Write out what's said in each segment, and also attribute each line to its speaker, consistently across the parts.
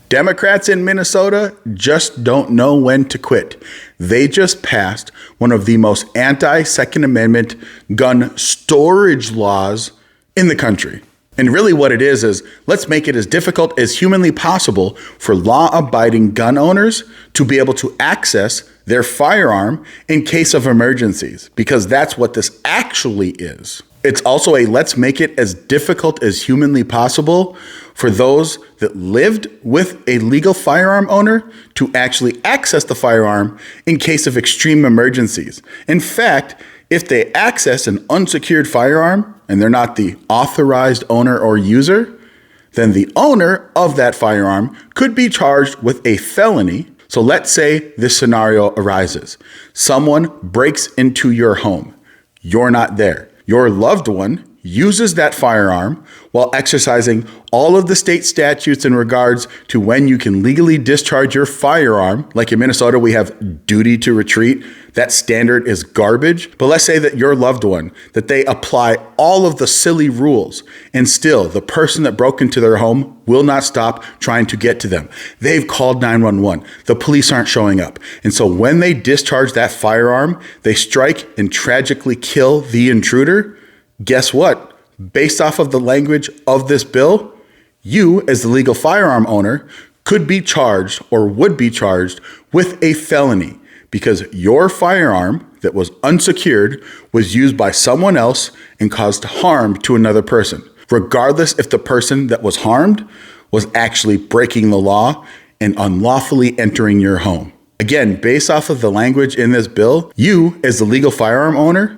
Speaker 1: Democrats in Minnesota just don't know when to quit. They just passed one of the most anti-Second Amendment gun storage laws in the country. And really what it is let's make it as difficult as humanly possible for law-abiding gun owners to be able to access their firearm in case of emergencies, because that's what this actually is. It's also a let's make it as difficult as humanly possible for those that lived with a legal firearm owner to actually access the firearm in case of extreme emergencies. In fact, if they access an unsecured firearm and they're not the authorized owner or user, then the owner of that firearm could be charged with a felony. So let's say this scenario arises. Someone breaks into your home. You're not there. Your loved one uses that firearm while exercising all of the state statutes in regards to when you can legally discharge your firearm. Like in Minnesota, we have duty to retreat. That standard is garbage. But let's say that your loved one, that they apply all of the silly rules, and still the person that broke into their home will not stop trying to get to them. They've called 911. The police aren't showing up. And so when they discharge that firearm, they strike and tragically kill the intruder. Guess what? Based off of the language of this bill, you as the legal firearm owner could be charged or would be charged with a felony because your firearm that was unsecured was used by someone else and caused harm to another person, regardless if the person that was harmed was actually breaking the law and unlawfully entering your home. Again, based off of the language in this bill, you as the legal firearm owner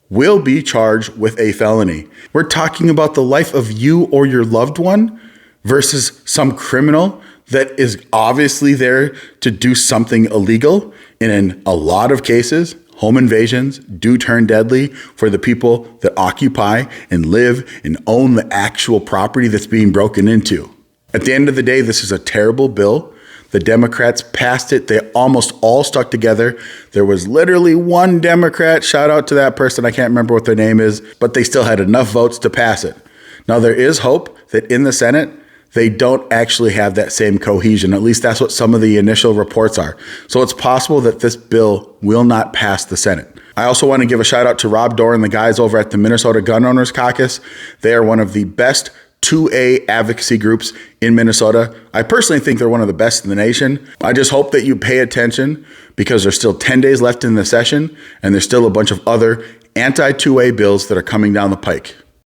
Speaker 1: will be charged with a felony. We're talking about the life of you or your loved one versus some criminal that is obviously there to do something illegal. And in a lot of cases, home invasions do turn deadly for the people that occupy and live and own the actual property that's being broken into. At the end of the day, this is a terrible bill. The Democrats passed it. They almost all stuck together. There was literally one Democrat, shout out to that person, I can't remember what their name is, but they still had enough votes to pass it. Now there is hope that in the Senate, they don't actually have that same cohesion. At least that's what some of the initial reports are. So it's possible that this bill will not pass the Senate. I also want to give a shout out to Rob Dorr and the guys over at the Minnesota Gun Owners Caucus. They are one of the best 2A advocacy groups in Minnesota. I personally think they're one of the best in the nation. I just hope that you pay attention because there's still 10 days left in the session and there's still a bunch of other anti-2A bills that are coming down the pike.